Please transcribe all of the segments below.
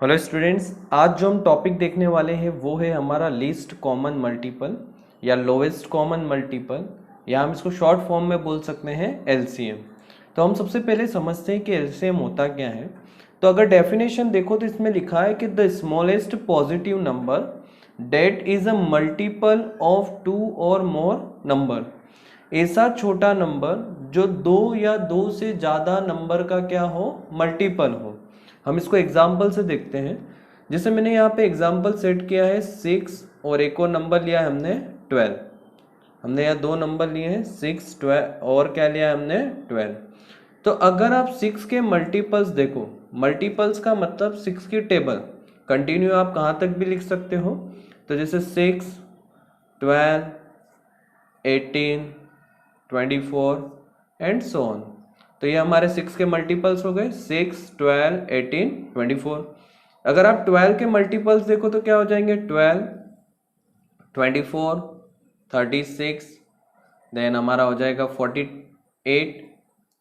Hello students, आज जो हम टॉपिक देखने वाले हैं वो है हमारा लीस्ट कॉमन मल्टीपल या लोवेस्ट कॉमन मल्टीपल, या हम इसको शॉर्ट फॉर्म में बोल सकते हैं एलसीएम। तो हम सबसे पहले समझते हैं कि एलसीएम होता क्या है। तो अगर डेफिनेशन देखो तो इसमें लिखा है कि the smallest positive number that is a multiple of two और मोर नंबर। ऐसा छोटा नंबर जो दो या दो से ज़्यादा नंबर का क्या हो, मल्टीपल हो। हम इसको एग्जाम्पल से देखते हैं। जैसे मैंने यहाँ पे एग्जाम्पल सेट किया है 6 और एक और नंबर लिया है हमने 12। हमने यहाँ दो नंबर लिए हैं 6, 12 और क्या लिया है हमने 12। तो अगर आप 6 के मल्टीपल्स देखो, मल्टीपल्स का मतलब 6 की टेबल कंटिन्यू आप कहाँ तक भी लिख सकते हो। तो जैसे 6, 12, 18, 24 एंड सो ऑन। तो ये हमारे 6 के मल्टीपल्स हो गए, 6, 12, 18, 24। अगर आप 12 के मल्टीपल्स देखो तो क्या हो जाएंगे, 12, 24, 36, देन हमारा हो जाएगा 48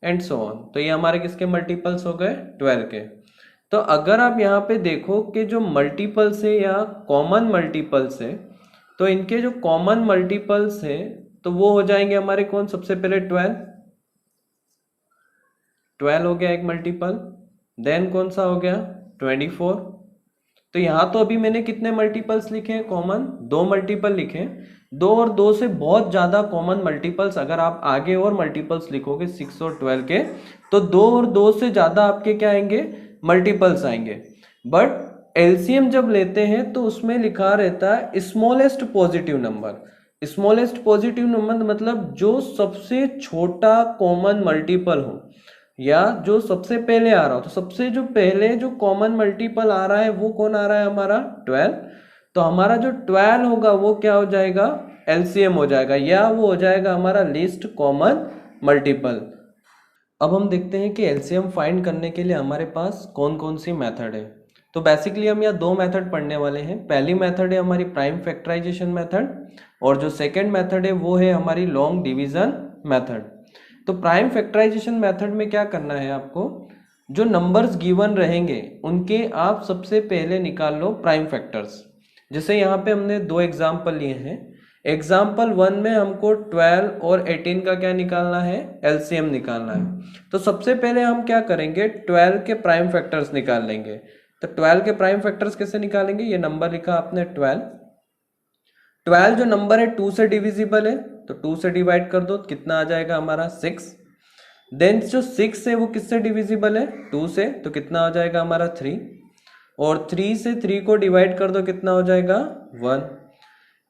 एंड सो ऑन। तो ये हमारे किसके मल्टीपल्स हो गए, 12 के। तो अगर आप यहाँ पे देखो कि जो मल्टीपल्स है या कॉमन मल्टीपल्स है, तो इनके जो कॉमन मल्टीपल्स है तो वो हो जाएंगे हमारे कौन, सबसे पहले 12 हो गया एक मल्टीपल। देन कौन सा हो गया, 24। तो यहाँ तो अभी मैंने कितने मल्टीपल्स लिखे हैं, कॉमन 2 मल्टीपल लिखे हैं। 2 और 2 से बहुत ज़्यादा कॉमन मल्टीपल्स अगर आप आगे और मल्टीपल्स लिखोगे 6 और 12 के, तो 2 और 2 से ज़्यादा आपके क्या आएंगे, मल्टीपल्स आएंगे। बट एलसीएम जब लेते हैं तो उसमें लिखा रहता है smallest positive number. Smallest positive number मतलब जो सबसे छोटा कॉमन मल्टीपल हो या जो सबसे पहले आ रहा हो। तो सबसे जो पहले जो कॉमन मल्टीपल आ रहा है वो कौन आ रहा है, हमारा 12। तो हमारा जो 12 होगा वो क्या हो जाएगा, एलसीएम हो जाएगा, या वो हो जाएगा हमारा लीस्ट कॉमन मल्टीपल। अब हम देखते हैं कि एलसीएम फाइंड करने के लिए हमारे पास कौन कौन सी मेथड है। तो बेसिकली हम यहाँ दो मेथड पढ़ने वाले हैं। पहली मेथड है हमारी प्राइम फैक्टराइजेशन मेथड, और जो सेकंड मेथड है वो है हमारी लॉन्ग डिवीजन मेथड। तो प्राइम फैक्टराइजेशन मेथड में क्या करना है आपको, जो नंबर्स गिवन रहेंगे उनके आप सबसे पहले निकाल लो प्राइम फैक्टर्स। जैसे यहाँ पे हमने दो एग्जाम्पल लिए हैं। एग्जाम्पल 1 में हमको 12 और 18 का क्या निकालना है, एलसीएम निकालना है। तो सबसे पहले हम क्या करेंगे, 12 के प्राइम फैक्टर्स निकाल लेंगे। तो 12 के प्राइम फैक्टर्स कैसे निकालेंगे, ये नंबर लिखा आपने 12। 12 जो नंबर है 2 से डिविजिबल है, तो 2 से डिवाइड कर दो, कितना आ जाएगा हमारा 6। देन जो 6 है वो किससे डिविजिबल है, 2 से, तो कितना हो जाएगा हमारा 3। और 3 से 3 को डिवाइड कर दो, कितना हो जाएगा 1।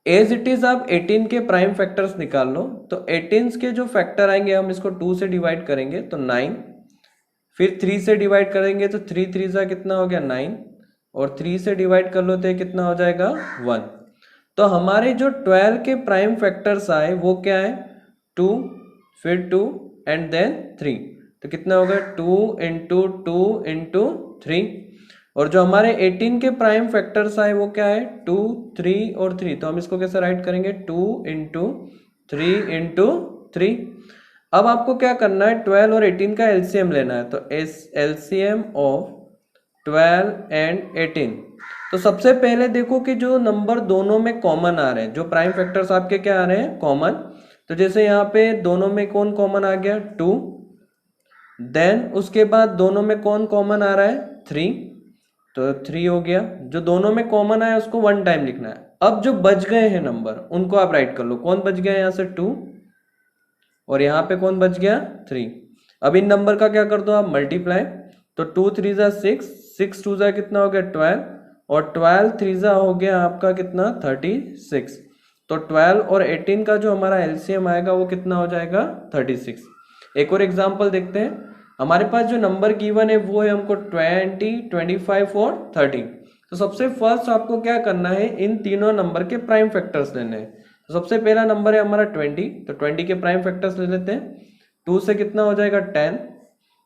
एज इट इज आप 18 के प्राइम फैक्टर्स निकाल लो। तो 18 के जो फैक्टर आएंगे हम इसको 2 से डिवाइड करेंगे तो 9, फिर 3 से डिवाइड करेंगे तो 3 3 सा कितना हो गया 9, और 3 से डिवाइड कर लो तो कितना हो जाएगा 1। तो हमारे जो 12 के प्राइम फैक्टर्स आए वो क्या है, 2, फिर 2 एंड देन 3। तो कितना होगा 2 इंटू 2 इंटू 3। और जो हमारे 18 के प्राइम फैक्टर्स आए वो क्या है, 2, 3 और 3। तो हम इसको कैसे राइट करेंगे, 2 इंटू 3 इंटू 3। अब आपको क्या करना है, 12 और 18 का एलसीएम लेना है। तो एलसीएम ऑफ 12 एंड 18। तो सबसे पहले देखो कि जो नंबर दोनों में कॉमन आ रहे हैं, जो प्राइम फैक्टर्स आपके क्या आ रहे हैं, कॉमन। तो जैसे यहाँ पे दोनों में कौन कॉमन आ गया, 2। देन उसके बाद दोनों में कौन कॉमन आ रहा है, 3। तो 3 हो गया। जो दोनों में कॉमन आया उसको 1 टाइम लिखना है। अब जो बच गए हैं नंबर उनको आप राइट कर लो। कौन बच गया यहाँ से, 2, और यहाँ पे कौन बच गया, 3। अब इन नंबर का क्या कर दो आप, मल्टीप्लाई। तो 2 3 जा 6, 6 2 जा कितना हो गया 12, और 12 3 जा हो गया आपका कितना 36। तो 12 और 18 का जो हमारा एलसीएम आएगा वो कितना हो जाएगा 36। एक और एग्जांपल देखते हैं। हमारे पास जो नंबर गिवन है वो है हमको 20, 25 और 30। तो सबसे फर्स्ट आपको क्या करना है, इन तीनों नंबर के प्राइम फैक्टर्स लेने हैं। तो सबसे पहला नंबर है हमारा 20, तो 20 के प्राइम फैक्टर्स ले लेते हैं। 2 से कितना हो जाएगा 10,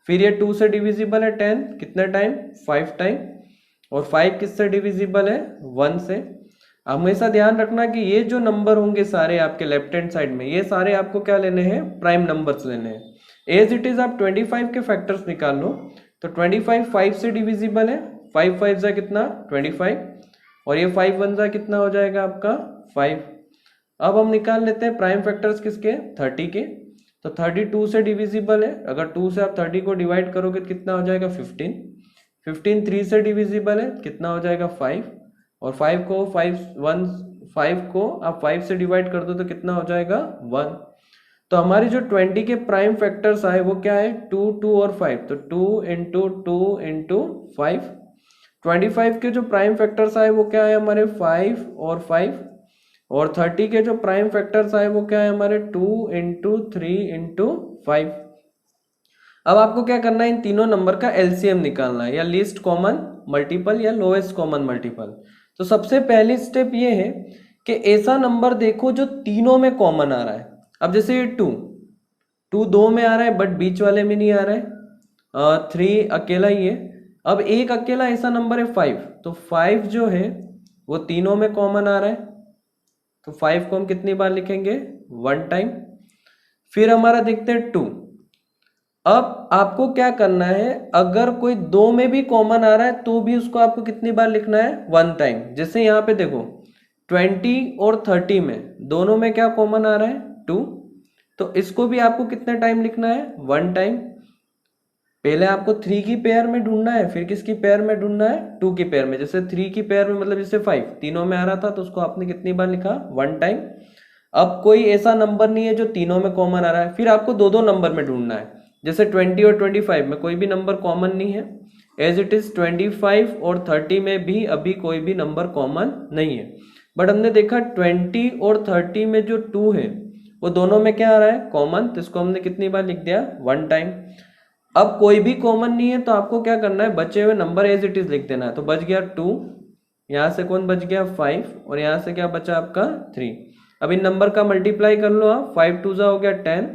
फिर ये 2 से डिविजिबल है 10 कितने टाइम, 5 टाइम, और 5 किससे डिविजिबल है, 1 से। हमेशा ध्यान रखना कि ये जो नंबर होंगे सारे आपके लेफ्ट हैंड साइड में, ये सारे आपको क्या लेने हैं, प्राइम नंबर्स लेने हैं। एज इट इज आप 25 के फैक्टर्स निकाल लो। तो 25 5 से डिविजिबल है, 5 5 जा कितना 25 और ये 5 1 जा कितना हो जाएगा आपका 5। अब हम निकाल लेते हैं प्राइम फैक्टर्स किसके 30 के। तो 32 से डिविजिबल है, अगर 2 से आप 30 को डिवाइड करोगे तो कितना हो जाएगा 15। 15 3 से डिविजिबल है, कितना हो जाएगा 5 और 5 को 5 से डिवाइड कर दो तो कितना हो जाएगा 1। तो हमारी जो 20 के प्राइम फैक्टर्स आए वो क्या है 2 2 और 5, तो 2 इंटू 2 इंटू 5। 25 के जो प्राइम फैक्टर्स आए वो क्या है हमारे 5 और 5 और 30 के जो प्राइम फैक्टर्स आए वो क्या है हमारे 2 इंटू 3 इंटू 5। अब आपको क्या करना है इन तीनों नंबर का एलसीएम निकालना है, या लीस्ट कॉमन मल्टीपल या लोएस्ट कॉमन मल्टीपल। तो सबसे पहली स्टेप ये है कि ऐसा नंबर देखो जो तीनों में कॉमन आ रहा है। अब जैसे ये 2 दो में आ रहा है बट बीच वाले में नहीं आ रहा है, 3 अकेला ही है। अब एक अकेला ऐसा नंबर है 5, तो 5 जो है वो तीनों में कॉमन आ रहा है, तो 5 को हम कितनी बार लिखेंगे 1 टाइम। फिर हमारा देखते हैं 2। अब आपको क्या करना है, अगर कोई दो में भी कॉमन आ रहा है तो भी उसको आपको कितनी बार लिखना है 1 टाइम। जैसे यहाँ पे देखो 20 और 30 में दोनों में क्या कॉमन आ रहा है 2, तो इसको भी आपको कितने टाइम लिखना है 1 टाइम। पहले आपको 3 की पेयर में ढूंढना है, फिर किसकी पेयर में ढूंढना है 2 की पेयर में। जैसे 3 की पेयर में मतलब जैसे 5 तीनों में आ रहा था तो उसको आपने कितनी बार लिखा 1 टाइम। अब कोई ऐसा नंबर नहीं है जो तीनों में कॉमन आ रहा है, फिर आपको दो दो नंबर में ढूंढना है। जैसे 20 और 25 में कोई भी नंबर कॉमन नहीं है, एज इट इज 25 और 30 में भी अभी कोई भी नंबर कॉमन नहीं है। बट हमने देखा 20 और 30 में जो 2 है वो दोनों में क्या आ रहा है कॉमन, तो इसको हमने कितनी बार लिख दिया 1 टाइम। अब कोई भी कॉमन नहीं है तो आपको क्या करना है बचे हुए नंबर एज इट इज लिख देना है। तो बच गया 2, यहाँ से कौन बच गया 5 और यहाँ से क्या बचा आपका 3। अब इन नंबर का मल्टीप्लाई कर लो आप, 5 2 जा हो गया 10,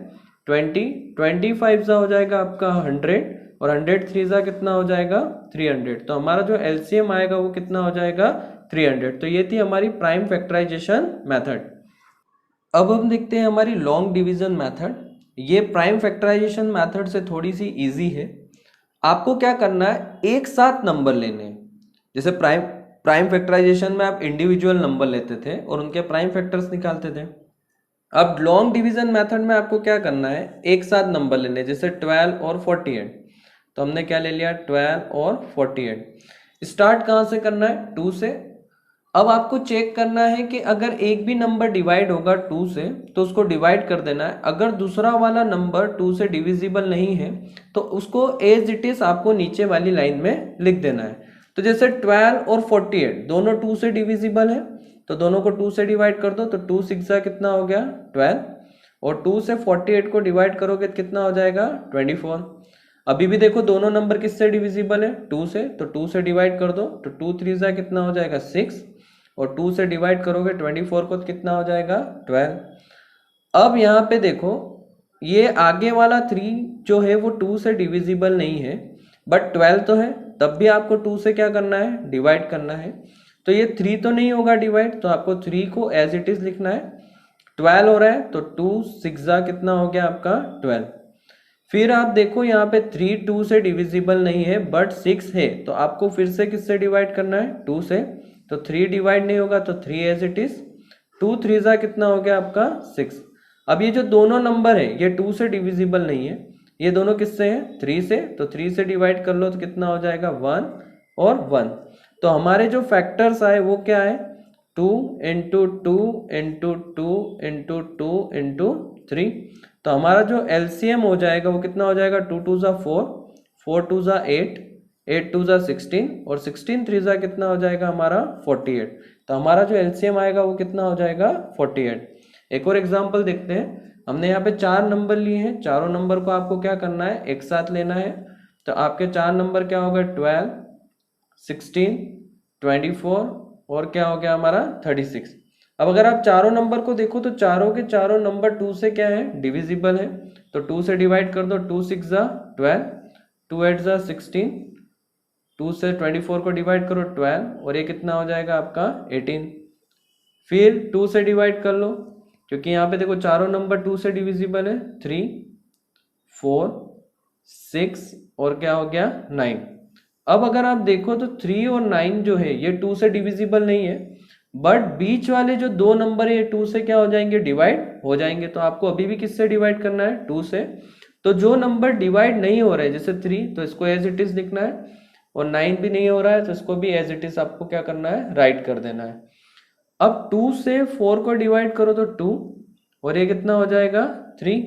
20 25 जा हो जाएगा आपका 100 और 100 3 जा कितना हो जाएगा 300। तो हमारा जो एलसीएम आएगा वो कितना हो जाएगा 300। तो ये थी हमारी प्राइम फैक्टराइजेशन मेथड। अब हम देखते हैं हमारी लॉन्ग डिवीजन मेथड। ये प्राइम फैक्टराइजेशन मेथड से थोड़ी सी इजी है। आपको क्या करना है एक साथ नंबर लेने हैं। जैसे प्राइम फैक्टराइजेशन में आप इंडिविजुअल नंबर लेते थे और उनके प्राइम फैक्टर्स निकालते थे। अब लॉन्ग डिवीजन मेथड में आपको क्या करना है एक साथ नंबर लेने, जैसे 12 और 48। तो हमने क्या ले लिया 12 और 48। स्टार्ट कहाँ से करना है 2 से। अब आपको चेक करना है कि अगर एक भी नंबर डिवाइड होगा 2 से तो उसको डिवाइड कर देना है। अगर दूसरा वाला नंबर 2 से डिविजिबल नहीं है तो उसको एज इट इज आपको नीचे वाली लाइन में लिख देना है। तो जैसे 12 और 48 दोनों 2 से डिविजिबल है, तो दोनों को 2 से डिवाइड कर दो, तो 2 6 कितना हो गया 12 और 2 से 48 को डिवाइड करोगे तो कितना हो जाएगा 24। अभी भी देखो दोनों नंबर किससे डिविजिबल है 2 से, तो 2 से डिवाइड कर दो, तो 2 3 कितना हो जाएगा 6 और 2 से डिवाइड करोगे 24 को तो कितना हो जाएगा 12। अब यहाँ पे देखो ये आगे वाला 3 जो है वो 2 से डिविजिबल नहीं है बट 12 तो है, तब भी आपको 2 से क्या करना है डिवाइड करना है। तो ये 3 तो नहीं होगा डिवाइड, तो आपको 3 को एज इट इज लिखना है। 12 हो रहा है तो 2 6 कितना हो गया आपका 12। फिर आप देखो यहाँ पे 3 2 से डिविजिबल नहीं है बट 6 है, तो आपको फिर से किससे डिवाइड करना है 2 से। तो 3 डिवाइड नहीं होगा तो 3 एज इट इज। 2 3 कितना हो गया आपका 6। अब ये जो दोनों नंबर है ये 2 से डिविजिबल नहीं है, ये दोनों किससे हैं 3 से, तो 3 से डिवाइड कर लो तो कितना हो जाएगा 1 और 1। तो हमारे जो फैक्टर्स आए वो क्या है 2 इंटू 2 इंटू 2 इंटू 2 इंटू 3। तो हमारा जो एलसीएम हो जाएगा वो कितना हो जाएगा 2 2 जा 4, 4 2 जा 8, 8 2 जा 16 और 16 3 जा कितना हो जाएगा हमारा 48। तो हमारा जो एलसीएम आएगा वो कितना हो जाएगा 48। एक और एग्जांपल देखते हैं। हमने यहाँ पे 4 नंबर लिए हैं, चारों नंबर को आपको क्या करना है एक साथ लेना है। तो आपके 4 नंबर क्या हो गए 12 16 24 और क्या हो गया हमारा 36। अब अगर आप चारों नंबर को देखो तो चारों के चारों नंबर 2 से क्या है डिविजिबल है, तो 2 से डिवाइड कर दो, 2 6 जा 12, 2 8 जा 16, 2 से 24 को डिवाइड करो 12 और ये कितना हो जाएगा आपका 18। फिर 2 से डिवाइड कर लो क्योंकि यहाँ पे देखो चारों नंबर 2 से डिविजिबल है, 3 4 6 और क्या हो गया 9। अब अगर आप देखो तो 3 और 9 जो है ये 2 से डिविजिबल नहीं है, बट बीच वाले जो दो नंबर है ये 2 से क्या हो जाएंगे, डिवाइड हो जाएंगे। तो आपको अभी भी किससे डिवाइड करना है, 2 से। तो जो नंबर डिवाइड नहीं हो रहा है जैसे 3, तो इसको एज इट इज लिखना है, और 9 भी नहीं हो रहा है तो इसको भी एज इट इज आपको क्या करना है, राइट कर देना है। अब 2 से 4 को डिवाइड करो तो 2, और ये कितना हो जाएगा, 3।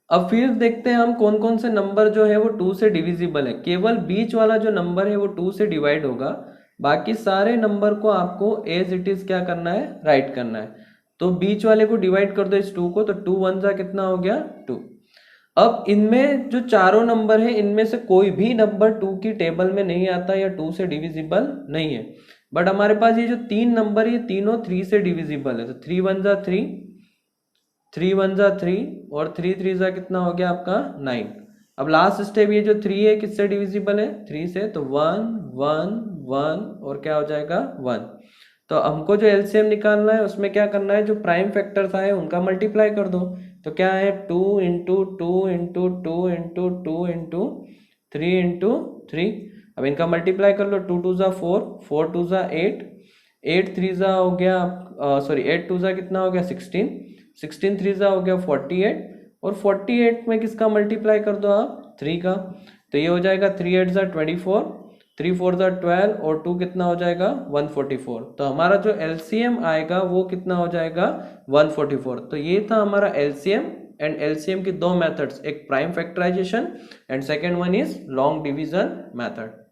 अब फिर देखते हैं हम कौन कौन से नंबर जो है वो 2 से डिविजिबल है। केवल बीच वाला जो नंबर है वो 2 से डिवाइड होगा, बाकी सारे नंबर को आपको एज इट इज क्या करना है, राइट करना है। तो बीच वाले को डिवाइड कर दो इस 2 को, तो 2 1 जा कितना हो गया, 2। अब इनमें जो चारों नंबर है इनमें से कोई भी नंबर 2 की टेबल में नहीं आता या 2 से डिविजिबल नहीं है, बट हमारे पास ये जो 3 नंबर है ये तीनों 3 से डिविजिबल है। तो 3 1 जा 3, 3 1 जा 3, और 3 3 जा कितना हो गया आपका, 9। अब लास्ट स्टेप ये जो 3 है किससे डिविजिबल है, 3 से, तो 1 1 1 और क्या हो जाएगा, 1। तो हमको जो एलसीएम निकालना है उसमें क्या करना है, जो प्राइम फैक्टर्स आए उनका मल्टीप्लाई कर दो। तो क्या है, 2 into 2 into 2 into 2 into 3 into 3। अब इनका मल्टीप्लाई कर लो, 2 2 जा 4, 4 2 जा 8, 8 3 जा हो गया, सॉरी 8 2 जा कितना हो गया, 16, 16 3 जा हो गया 48, और 48 में किसका मल्टीप्लाई कर दो आप, 3 का। तो ये हो जाएगा 3 8 जा 24, 3 4 जा 12, और 2 कितना हो जाएगा, 144। तो हमारा जो एलसीएम आएगा वो कितना हो जाएगा, 144। तो ये था हमारा एलसीएम। एंड एलसीएम की दो मेथड्स, एक prime factorisation and second one is long division method.